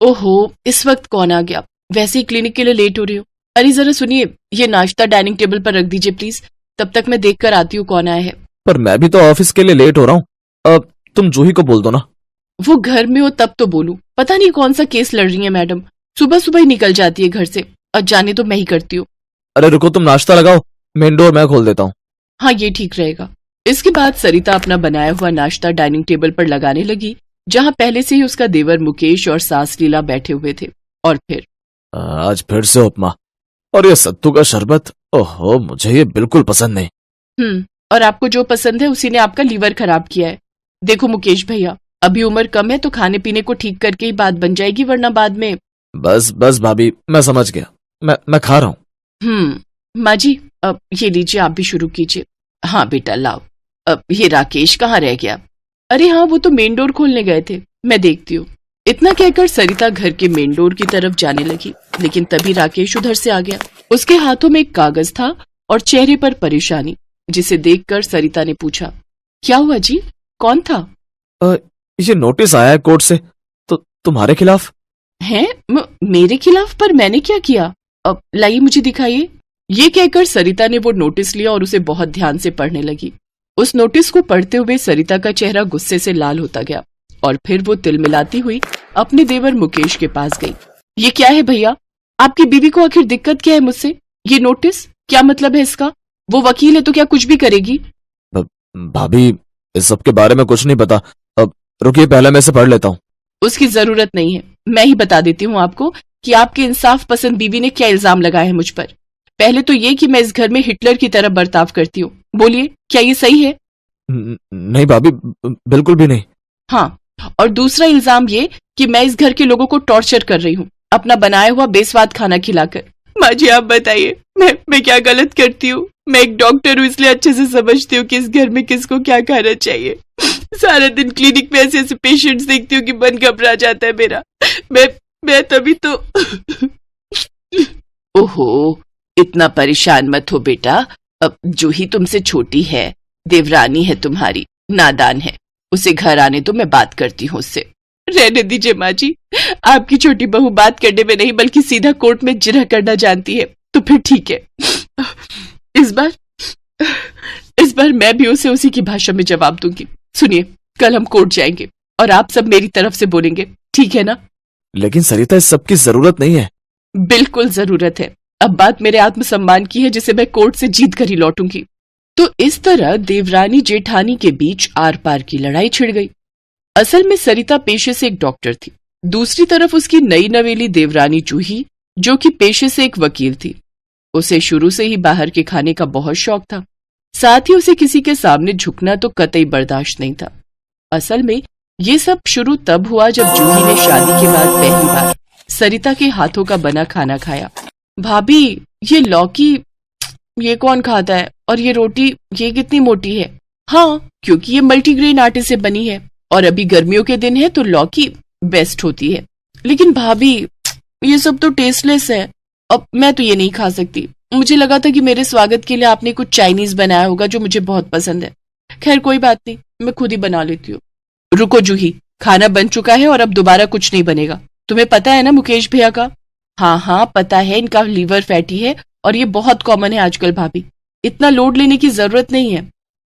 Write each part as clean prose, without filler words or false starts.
ओहो, इस वक्त कौन आ गया? वैसे ही क्लिनिक के लिए लेट हो रही हो। अरे जरा सुनिए, ये नाश्ता डाइनिंग टेबल पर रख दीजिए प्लीज, तब तक मैं देख कर आती हूँ कौन आया है। पर मैं भी तो ऑफिस के लिए लेट हो रहा हूँ। अब तुम जूही को बोल दो ना। वो घर में हो तब तो बोलूं। पता नहीं कौन सा केस लड़ रही है मैडम, सुबह सुबह ही निकल जाती है घर से, और जाने तो मैं ही करती हूँ। अरे रुको, तुम नाश्ता लगाओ, मेन डोर मैं खोल देता हूँ। हाँ, ये ठीक रहेगा। इसके बाद सरिता अपना बनाया हुआ नाश्ता डाइनिंग टेबल पर लगाने लगी, जहाँ पहले से ही उसका देवर मुकेश और सास लीला बैठे हुए थे। और फिर आज फिर से उपमा और ये सत्तू का शरबत। ओहो, मुझे ये बिल्कुल पसंद नहीं। और आपको जो पसंद है उसी ने आपका लीवर खराब किया है। देखो मुकेश भैया, अभी उम्र कम है तो खाने पीने को ठीक करके ही बात बन जाएगी, वरना बाद में। बस बस भाभी, मैं समझ गया, मैं खा रहा हूँ। माँ जी, अब ये लीजिए, आप भी शुरू कीजिए। हाँ बेटा लाओ। अब ये राकेश कहाँ रह गया? अरे हाँ, वो तो मेन डोर खोलने गए थे, मैं देखती हूँ। इतना कहकर सरिता घर के मेन डोर की तरफ जाने लगी, लेकिन तभी राकेश उधर से आ गया। उसके हाथों में एक कागज था और चेहरे पर परेशानी, जिसे देखकर सरिता ने पूछा, क्या हुआ जी, कौन था? ये नोटिस आया है कोर्ट से, तो तुम्हारे खिलाफ है। मेरे खिलाफ? पर मैंने क्या किया? अब लाइए मुझे दिखाइए। ये कहकर सरिता ने वो नोटिस लिया और उसे बहुत ध्यान से पढ़ने लगी। उस नोटिस को पढ़ते हुए सरिता का चेहरा गुस्से से लाल होता गया और फिर वो तिलमिलाती हुई अपने देवर मुकेश के पास गई। ये क्या है भैया? आपकी बीवी को आखिर दिक्कत क्या है मुझसे? ये नोटिस क्या मतलब है इसका? वो वकील है तो क्या कुछ भी करेगी? भाभी, इस सब के बारे में कुछ नहीं पता। अब रुकिए, पहले मैं इसे पढ़ लेता हूँ। उसकी जरूरत नहीं है, मैं ही बता देती हूँ आपको कि आपके इंसाफ पसंद बीवी ने क्या इल्जाम लगाया है मुझ पर। पहले तो ये कि मैं इस घर में हिटलर की तरह बर्ताव करती हूँ। बोलिए, क्या ये सही है? नहीं भाभी, बिल्कुल भी नहीं। हाँ, और दूसरा इल्जाम ये कि मैं इस घर के लोगों को टॉर्चर कर रही हूँ, अपना बनाया हुआ बेस्वाद खाना खिलाकर। माँ जी आप बताइए, मैं क्या गलत करती हूँ? मैं एक डॉक्टर हूँ, इसलिए अच्छे से समझती हूँ कि इस घर में किसको क्या खाना चाहिए। सारा दिन क्लिनिक में ऐसे ऐसे पेशेंट्स देखती हूँ कि मन घबरा जाता है मेरा। मैं तभी तो ओहो, इतना परेशान मत हो बेटा। अब जूही तुमसे छोटी है, देवरानी है तुम्हारी, नादान है, उसे घर आने तो मैं बात करती हूँ उससे। रहने दीजिए माँ जी, आपकी छोटी बहू बात करने में नहीं बल्कि सीधा कोर्ट में जिरह करना जानती है, तो फिर ठीक है। इस बार मैं भी उसे उसी की भाषा में जवाब दूंगी। सुनिए, कल हम कोर्ट जाएंगे और आप सब मेरी तरफ से बोलेंगे, ठीक है ना? लेकिन सरिता, इस सब की जरूरत नहीं है। बिल्कुल जरूरत है। अब बात मेरे आत्मसम्मान की है, जिसे मैं कोर्ट से जीत कर ही लौटूंगी। तो इस तरह देवरानी जेठानी के बीच आर पार की लड़ाई छिड़ गई। असल में सरिता पेशे से एक डॉक्टर थी, दूसरी तरफ उसकी नई नवेली देवरानी जूही, जो कि पेशे से एक वकील थी। उसे शुरू से ही बाहर के खाने का बहुत शौक था, साथ ही उसे किसी के सामने झुकना तो कतई बर्दाश्त नहीं था। असल में ये सब शुरू तब हुआ जब जूही ने शादी के बाद पहली बार सरिता के हाथों का बना खाना खाया। भाभी, ये लौकी ये कौन खाता है? और ये रोटी ये कितनी मोटी है? हाँ, क्योंकि ये मल्टीग्रेन आटे से बनी है और अभी गर्मियों के दिन है तो लौकी बेस्ट होती है। लेकिन भाभी, ये सब तो टेस्टलेस है, अब मैं तो ये नहीं खा सकती। मुझे लगा था कि मेरे स्वागत के लिए आपने कुछ चाइनीज बनाया होगा जो मुझे बहुत पसंद है। खैर कोई बात नहीं, मैं खुद ही बना लेती हूँ। रुको जूही, खाना बन चुका है और अब दोबारा कुछ नहीं बनेगा। तुम्हें पता है ना मुकेश भैया का? हाँ पता है, इनका लीवर फैटी है और ये बहुत कॉमन है आजकल। भाभी, इतना लोड लेने की जरूरत नहीं है।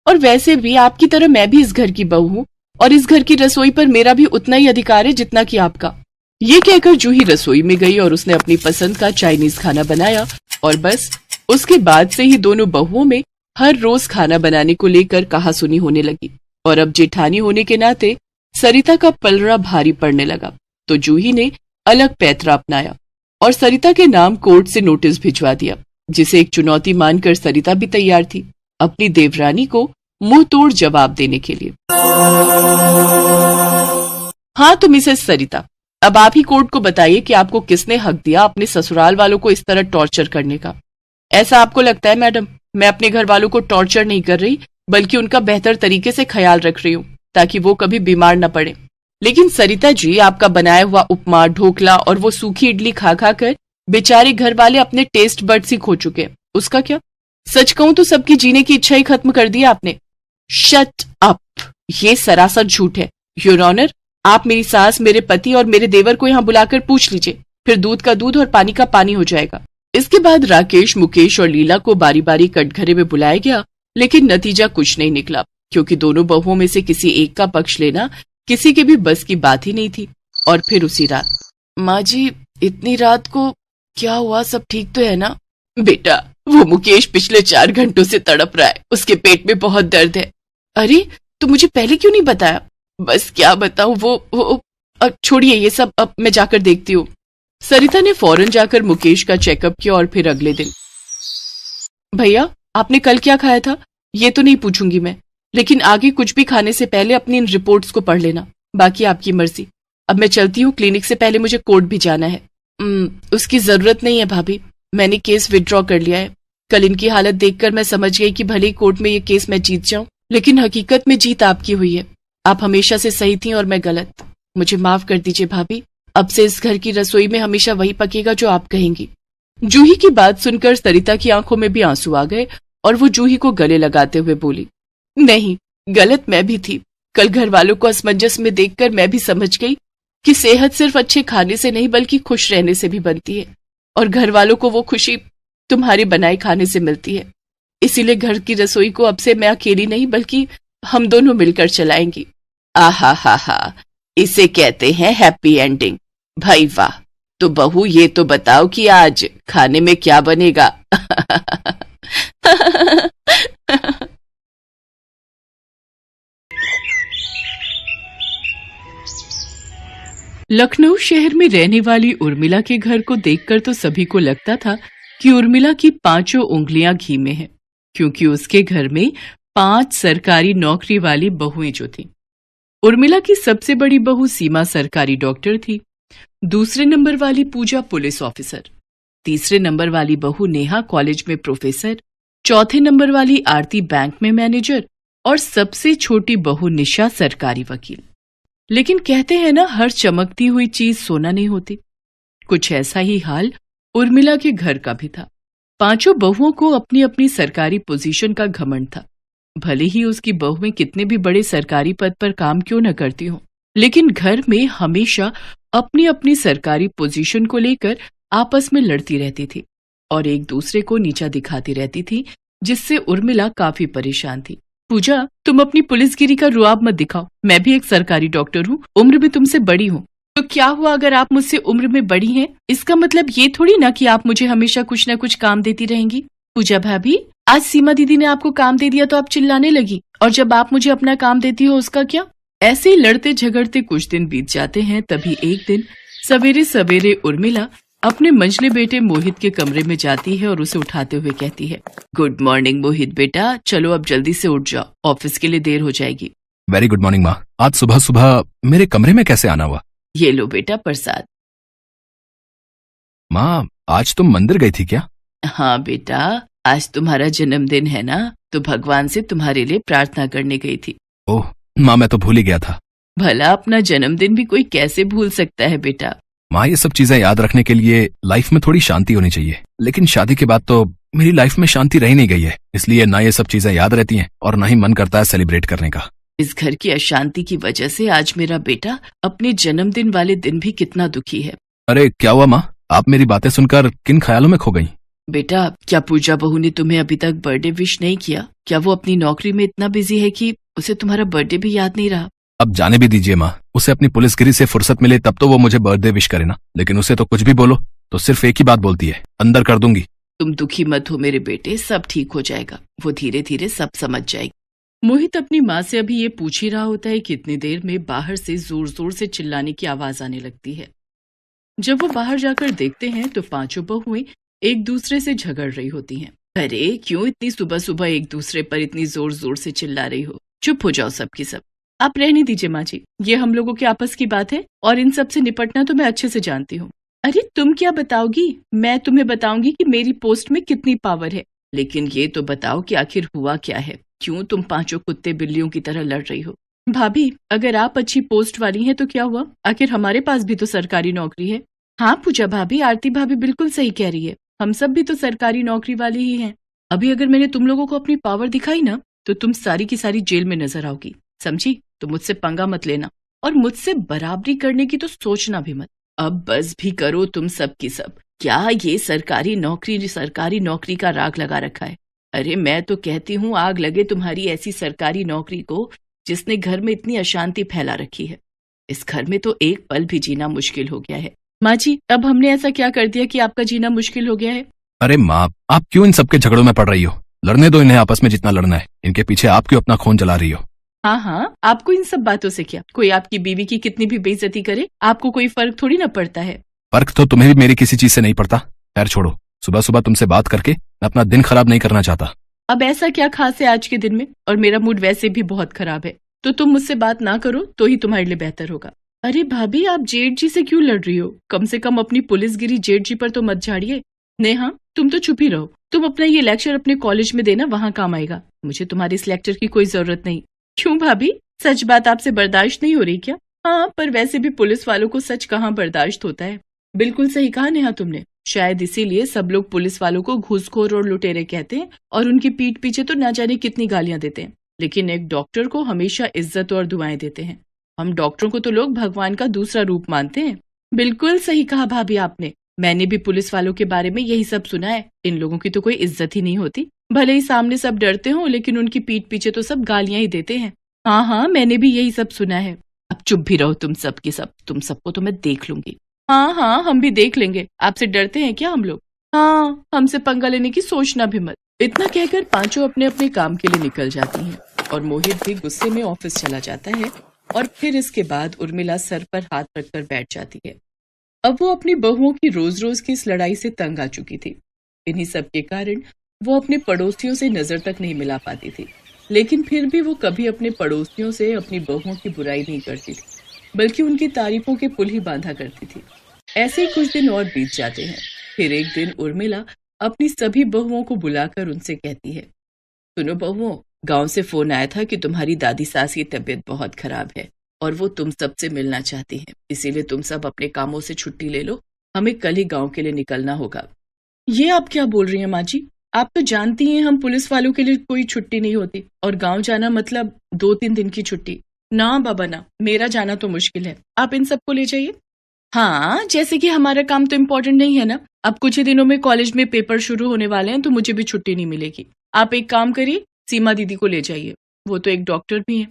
और वैसे भी आपकी तरह मैं भी इस घर की बहू हूँ और इस घर की रसोई पर मेरा भी उतना ही अधिकार है जितना कि आपका। ये कहकर जूही रसोई में गई और उसने अपनी पसंद का चाइनीज खाना बनाया और बस उसके बाद से ही दोनों बहुओं में हर रोज खाना बनाने को लेकर कहासुनी होने लगी। और अब जेठानी होने के नाते सरिता का पलड़ा भारी पड़ने लगा, तो जूही ने अलग पैतरा अपनाया और सरिता के नाम कोर्ट से नोटिस भिजवा दिया, जिसे एक चुनौती मानकर सरिता भी तैयार थी अपनी देवरानी को मुंह तोड़ जवाब देने के लिए। हाँ तो मिसेस सरिता, अब आप ही कोर्ट को बताइए कि आपको किसने हक दिया अपने ससुराल वालों को इस तरह टॉर्चर करने का? ऐसा आपको लगता है मैडम, मैं अपने घर वालों को टॉर्चर नहीं कर रही, बल्कि उनका बेहतर तरीके से ख्याल रख रही हूँ ताकि वो कभी बीमार न पड़े। लेकिन सरिता जी, आपका बनाया हुआ उपमा, ढोकला और वो सूखी इडली खा खा कर बेचारे घर वाले अपने टेस्ट बड्स ही खो चुके। उसका क्या? सच कहूं तो सबकी जीने की इच्छा ही खत्म कर दी आपने। शट अप, ये सरासर झूठ है। योर ऑनर, आप मेरी सास, मेरे पति और मेरे देवर को यहाँ बुलाकर पूछ लीजिए, फिर दूध का दूध और पानी का पानी हो जाएगा। इसके बाद राकेश, मुकेश और लीला को बारी बारी कटघरे में बुलाया गया, लेकिन नतीजा कुछ नहीं निकला, क्योंकि दोनों बहुओं में से किसी एक का पक्ष लेना किसी के भी बस की बात ही नहीं थी। और फिर उसी रात, माँ जी इतनी रात को क्या हुआ, सब ठीक तो है ना? बेटा वो मुकेश पिछले 4 घंटों से तड़प रहा है, उसके पेट में बहुत दर्द है। अरे तो मुझे पहले क्यों नहीं बताया? बस क्या बताऊं, वो अब छोड़िए ये सब, अब मैं जाकर देखती हूँ। सरिता ने फौरन जाकर मुकेश का चेकअप किया और फिर अगले दिन, भैया आपने कल क्या खाया था? ये तो नहीं पूछूंगी मैं, लेकिन आगे कुछ भी खाने से पहले अपनी इन रिपोर्ट्स को पढ़ लेना, बाकी आपकी मर्जी। अब मैं चलती हूँ, क्लिनिक से पहले मुझे कोर्ट भी जाना है। उसकी जरूरत नहीं है भाभी, मैंने केस विड्रॉ कर लिया है। कल इनकी हालत देखकर मैं समझ गई कि भले ही कोर्ट में ये केस मैं जीत जाऊं, लेकिन हकीकत में जीत आपकी हुई है। आप हमेशा से सही थी और मैं गलत। मुझे माफ कर दीजिए भाभी, अब से इस घर की रसोई में हमेशा वही पकेगा जो आप कहेंगी। जूही की बात सुनकर सरिता की आंखों में भी आंसू आ गए और वो जूही को गले लगाते हुए बोली, नहीं गलत मैं भी थी। कल घर वालों को असमंजस में देखकर मैं भी समझ गई कि सेहत सिर्फ अच्छे खाने से नहीं बल्कि खुश रहने से भी बनती है, और घर वालों को वो खुशी तुम्हारे बनाए खाने से मिलती है। इसीलिए घर की रसोई को अब से मैं अकेली नहीं बल्कि हम दोनों मिलकर चलाएंगी। आहा हा हा, इसे कहते हैं हैप्पी एंडिंग। भाई वाह, तो बहू ये तो बताओ कि आज खाने में क्या बनेगा? लखनऊ शहर में रहने वाली उर्मिला के घर को देखकर तो सभी को लगता था कि उर्मिला की 5 उंगलियां घी में हैं, क्योंकि उसके घर में 5 सरकारी नौकरी वाली बहुएं जो थीं। उर्मिला की सबसे बड़ी बहू सीमा सरकारी डॉक्टर थी, दूसरे नंबर वाली पूजा पुलिस ऑफिसर, तीसरे नंबर वाली बहू नेहा कॉलेज में प्रोफेसर, चौथे नंबर वाली आरती बैंक में मैनेजर और सबसे छोटी बहू निशा सरकारी वकील। लेकिन कहते हैं ना, हर चमकती हुई चीज सोना नहीं होती। कुछ ऐसा ही हाल उर्मिला के घर का भी था। 5 बहुओं को अपनी अपनी सरकारी पोजीशन का घमंड था। भले ही उसकी बहुएं कितने भी बड़े सरकारी पद पर काम क्यों न करती हों, लेकिन घर में हमेशा अपनी अपनी सरकारी पोजीशन को लेकर आपस में लड़ती रहती थी और एक दूसरे को नीचा दिखाती रहती थी, जिससे उर्मिला काफी परेशान थी। पूजा, तुम अपनी पुलिसगिरी का रुआब मत दिखाओ। मैं भी एक सरकारी डॉक्टर हूँ, उम्र में तुमसे बड़ी हूँ। तो क्या हुआ अगर आप मुझसे उम्र में बड़ी हैं? इसका मतलब ये थोड़ी ना कि आप मुझे हमेशा कुछ न कुछ काम देती रहेंगी। पूजा भाभी, आज सीमा दीदी ने आपको काम दे दिया तो आप चिल्लाने लगी, और जब आप मुझे अपना काम देती हो उसका क्या? ऐसे ही लड़ते झगड़ते कुछ दिन बीत जाते हैं। तभी एक दिन सवेरे सवेरे उर्मिला अपने मंझले बेटे मोहित के कमरे में जाती है और उसे उठाते हुए कहती है, गुड मॉर्निंग मोहित बेटा, चलो अब जल्दी से उठ जाओ, ऑफिस के लिए देर हो जाएगी। वेरी गुड मॉर्निंग माँ, आज सुबह सुबह मेरे कमरे में कैसे आना हुआ? ये लो बेटा प्रसाद। माँ, आज तुम मंदिर गई थी क्या? हाँ बेटा, आज तुम्हारा जन्मदिन है ना, तो भगवान से तुम्हारे लिए प्रार्थना करने गई थी। ओह माँ, मैं तो भूल ही गया था। भला अपना जन्मदिन भी कोई कैसे भूल सकता है बेटा? माँ, ये सब चीजें याद रखने के लिए लाइफ में थोड़ी शांति होनी चाहिए, लेकिन शादी के बाद तो मेरी लाइफ में शांति रह नहीं गई है, इसलिए ना ये सब चीजें याद रहती हैं और ना ही मन करता है सेलिब्रेट करने का। इस घर की अशांति की वजह से आज मेरा बेटा अपने जन्मदिन वाले दिन भी कितना दुखी है। अरे क्या हुआ माँ, आप मेरी बातें सुनकर किन ख्यालों में खो गई? बेटा, क्या पूजा बहू ने तुम्हें अभी तक बर्थडे विश नहीं किया? क्या वो अपनी नौकरी में इतना बिजी है कि उसे तुम्हारा बर्थडे भी याद नहीं रहा? अब जाने भी दीजिए माँ, उसे अपनी पुलिसगिरी से फुर्सत मिले तब तो वो मुझे बर्थडे विश करे ना, लेकिन उसे तो कुछ भी बोलो तो सिर्फ एक ही बात बोलती है, अंदर कर दूंगी। तुम दुखी मत हो मेरे बेटे, सब ठीक हो जाएगा, वो धीरे धीरे सब समझ जाएगी। मोहित अपनी माँ से अभी ये पूछ ही रहा होता है कि इतनी देर में बाहर से जोर जोर से चिल्लाने की आवाज आने लगती है। जब वो बाहर जाकर देखते हैं तो 5 बहुएं एक दूसरे से झगड़ रही होती हैं। अरे क्यों इतनी सुबह सुबह एक दूसरे पर इतनी जोर जोर से चिल्ला रही हो? चुप हो जाओ सबकी सब। आप रहने दीजिए माँ जी, ये हम लोगों के आपस की बात है और इन सब से निपटना तो मैं अच्छे से जानती हूँ। अरे तुम क्या बताओगी? मैं तुम्हें बताऊंगी कि मेरी पोस्ट में कितनी पावर है, लेकिन ये तो बताओ कि आखिर हुआ क्या है? क्यों तुम 5 कुत्ते बिल्लियों की तरह लड़ रही हो? भाभी, अगर आप अच्छी पोस्ट वाली हैं तो क्या हुआ, आखिर हमारे पास भी तो सरकारी नौकरी है। हाँ पूजा भाभी, आरती भाभी बिल्कुल सही कह रही है, हम सब भी तो सरकारी नौकरी वाले ही हैं। अभी अगर मैंने तुम लोगों को अपनी पावर दिखाई ना तो तुम सारी की सारी जेल में नजर आओगी, समझी? तो मुझसे पंगा मत लेना और मुझसे बराबरी करने की तो सोचना भी मत। अब बस भी करो तुम सब की सब। क्या ये सरकारी नौकरी का राग लगा रखा है? अरे मैं तो कहती हूँ आग लगे तुम्हारी ऐसी सरकारी नौकरी को जिसने घर में इतनी अशांति फैला रखी है। इस घर में तो एक पल भी जीना मुश्किल हो गया है। माँ जी, अब हमने ऐसा क्या कर दिया कि आपका जीना मुश्किल हो गया है? अरे माँ, आप क्यों इन सबके झगड़ों में पड़ रही हो? लड़ने दो इन्हें आपस में जितना लड़ना है। इनके पीछे आप क्यों अपना खून जला रही हो? हाँ, आपको इन सब बातों से क्या? कोई आपकी बीवी की कितनी भी बेइज्जती करे, आपको कोई फर्क थोड़ी ना पड़ता है। फर्क तो तुम्हें भी मेरी किसी चीज से नहीं पड़ता। खैर छोड़ो, सुबह सुबह तुमसे बात करके मैं अपना दिन खराब नहीं करना चाहता। अब ऐसा क्या खास है आज के दिन में? और मेरा मूड वैसे भी बहुत खराब है, तो तुम मुझसे बात ना करो तो ही तुम्हारे लिए बेहतर होगा। अरे भाभी, आप जेठ जी से क्यों लड़ रही हो? कम से कम अपनी पुलिसगिरी जेठ जी पर तो मत झाड़िए। नेहा, तुम तो चुप ही रहो। तुम अपना ये लेक्चर अपने कॉलेज में देना, वहाँ काम आएगा। मुझे तुम्हारे इस लेक्चर की कोई जरूरत नहीं। क्यों भाभी, सच बात आपसे बर्दाश्त नहीं हो रही क्या? हाँ, पर वैसे भी पुलिस वालों को सच कहाँ बर्दाश्त होता है। बिल्कुल सही कहा नेहा तुमने। शायद इसीलिए सब लोग पुलिस वालों को घूसखोर और लुटेरे कहते हैं और उनकी पीठ पीछे तो ना जाने कितनी गालियां देते हैं, लेकिन एक डॉक्टर को हमेशा इज्जत और दुआएं देते हैं। हम डॉक्टरों को तो लोग भगवान का दूसरा रूप मानते हैं। बिल्कुल सही कहा भाभी आपने। मैंने भी पुलिस वालों के बारे में यही सब सुना है। इन लोगों की तो कोई इज्जत ही नहीं होती। भले ही सामने सब डरते हो, लेकिन उनकी पीठ पीछे तो सब गालियां ही देते हैं। हाँ, मैंने भी यही सब सुना है। अब चुप भी रहो तुम सब की सब। तुम सबको तो मैं देख लूंगी। हाँ, हम भी देख लेंगे। आपसे डरते हैं क्या हम लोग? हाँ, हमसे पंगा लेने की सोचना भी मत। इतना कहकर पांचों अपने अपने काम के लिए निकल जाती हैं और मोहित भी गुस्से में ऑफिस चला जाता है। और फिर इसके बाद उर्मिला सर पर हाथ रखकर बैठ जाती है। अब वो अपनी बहुओं की रोज रोज की इस लड़ाई से तंग आ चुकी थी। इन्हीं सब के कारण वो अपने पड़ोसियों से नजर तक नहीं मिला पाती थी, लेकिन फिर भी वो कभी अपने पड़ोसियों से अपनी बहुओं की बुराई नहीं करती थी, बल्कि उनकी तारीफों के पुल ही बांधा करती थी। ऐसे ही कुछ दिन और बीत जाते हैं। फिर एक दिन उर्मिला अपनी सभी बहुओं को बुलाकर उनसे कहती है, सुनो बहुओं, गांव से फोन आया था कि तुम्हारी दादी सास की तबीयत बहुत खराब है और वो तुम सबसे मिलना चाहती हैं। इसीलिए तुम सब अपने कामों से छुट्टी ले लो, हमें कल ही गांव के लिए निकलना होगा। ये आप क्या बोल रही हैं माँ जी? आप तो जानती हैं हम पुलिस वालों के लिए कोई छुट्टी नहीं होती, और गांव जाना मतलब 2-3 दिन की छुट्टी। ना बाबा ना, मेरा जाना तो मुश्किल है। आप इन सबको ले जाइए। हाँ, जैसे कि हमारा काम तो इम्पोर्टेंट नहीं है ना। अब कुछ ही दिनों में कॉलेज में पेपर शुरू होने वाले हैं, तो मुझे भी छुट्टी नहीं मिलेगी। आप एक काम करिए, सीमा दीदी को ले जाइए, वो तो एक डॉक्टर भी है।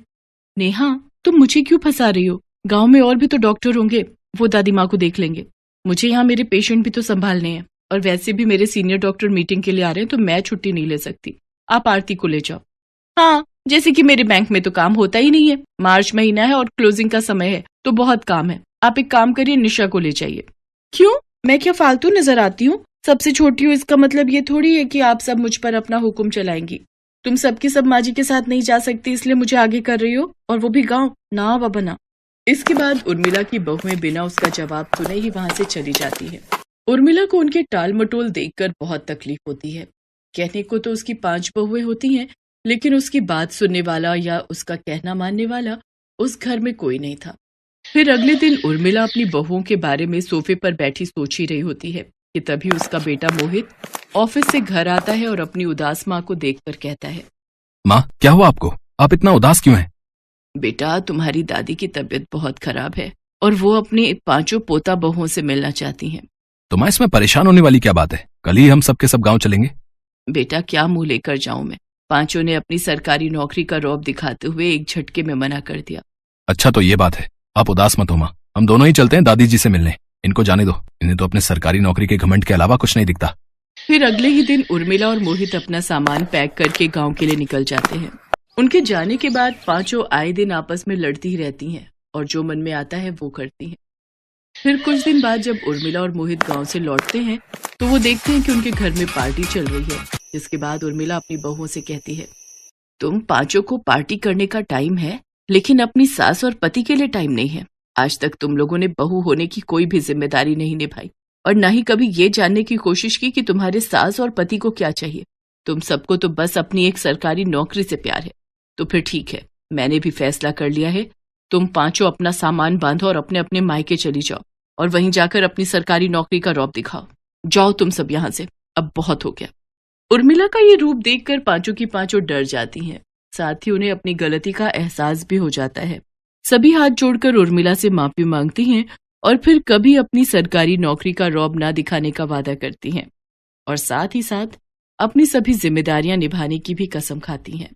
नेहा, तुम मुझे क्यों फंसा रही हो? गांव में और भी तो डॉक्टर होंगे, वो दादी माँ को देख लेंगे। मुझे यहाँ मेरे पेशेंट भी तो संभालने हैं, और वैसे भी मेरे सीनियर डॉक्टर मीटिंग के लिए आ रहे हैं, तो मैं छुट्टी नहीं ले सकती। आप आरती को ले जाओ। हाँ, जैसे कि मेरे बैंक में तो काम होता ही नहीं है। मार्च महीना है और क्लोजिंग का समय है, तो बहुत काम है। आप एक काम करिए, निशा को ले जाइए। क्यों, मैं क्या फालतू नजर आती हूँ? सबसे छोटी हूँ, इसका मतलब ये थोड़ी है कि आप सब मुझ पर अपना हुक्म चलाएंगी। तुम सबकी सब माँ जी के साथ नहीं जा सकती, इसलिए मुझे आगे कर रही हो, और वो भी गाँव। ना बाबा ना। इसके बाद उर्मिला की बहुएं बिना उसका जवाब सुने ही वहां से चली जाती है। उर्मिला को उनके टाल मटोल देखकर बहुत तकलीफ होती है। कहने को तो उसकी 5 बहुएं होती हैं, लेकिन उसकी बात सुनने वाला या उसका कहना मानने वाला उस घर में कोई नहीं था। फिर अगले दिन उर्मिला अपनी बहुओं के बारे में सोफे पर बैठी सोच ही रही होती है कि तभी उसका बेटा मोहित ऑफिस से घर आता है और अपनी उदास माँ को देखकर कहता है, माँ, क्या हुआ आपको? आप इतना उदास क्यों हैं? बेटा, तुम्हारी दादी की तबीयत बहुत खराब है और वो अपने 5 पोता बहुओं से मिलना चाहती हैं। तो माँ, इसमें परेशान होने वाली क्या बात है? कल ही हम सबके सब गाँव चलेंगे। बेटा, क्या मुंह लेकर जाऊं मैं? 5 ने अपनी सरकारी नौकरी का रौब दिखाते हुए एक झटके में मना कर दिया। अच्छा, तो ये बात है। आप उदास मत हो माँ, हम दोनों ही चलते हैं दादी जी से मिलने। इनको जाने दो, इन्हें तो अपने सरकारी नौकरी के घमंड के अलावा कुछ नहीं दिखता। फिर अगले ही दिन उर्मिला और मोहित अपना सामान पैक करके गांव के लिए निकल जाते हैं। उनके जाने के बाद 5 आए दिन आपस में लड़ती ही रहती हैं और जो मन में आता है वो करती हैं। फिर कुछ दिन बाद जब उर्मिला और मोहित गांव से लौटते हैं, तो वो देखते हैं कि उनके घर में पार्टी चल रही है। जिसके बाद उर्मिला अपनी बहुओं से कहती है, तुम 5 को पार्टी करने का टाइम है, लेकिन अपनी सास और पति के लिए टाइम नहीं है। आज तक तुम लोगों ने बहू होने की कोई भी जिम्मेदारी नहीं निभाई और न ही कभी ये जानने की कोशिश की कि तुम्हारे सास और पति को क्या चाहिए। तुम सबको तो बस अपनी एक सरकारी नौकरी से प्यार है। तो फिर ठीक है, मैंने भी फैसला कर लिया है। तुम 5 अपना सामान बांधो और अपने अपने मायके चली जाओ और वहीं जाकर अपनी सरकारी नौकरी का रौब दिखाओ। जाओ तुम सब यहाँ से, अब बहुत हो गया। उर्मिला का ये रूप देखकर 5 की 5 डर जाती हैं। साथ ही उन्हें अपनी गलती का एहसास भी हो जाता है। सभी हाथ जोड़कर उर्मिला से माफी मांगती हैं और फिर कभी अपनी सरकारी नौकरी का रौब ना दिखाने का वादा करती हैं और साथ ही साथ अपनी सभी जिम्मेदारियां निभाने की भी कसम खाती हैं।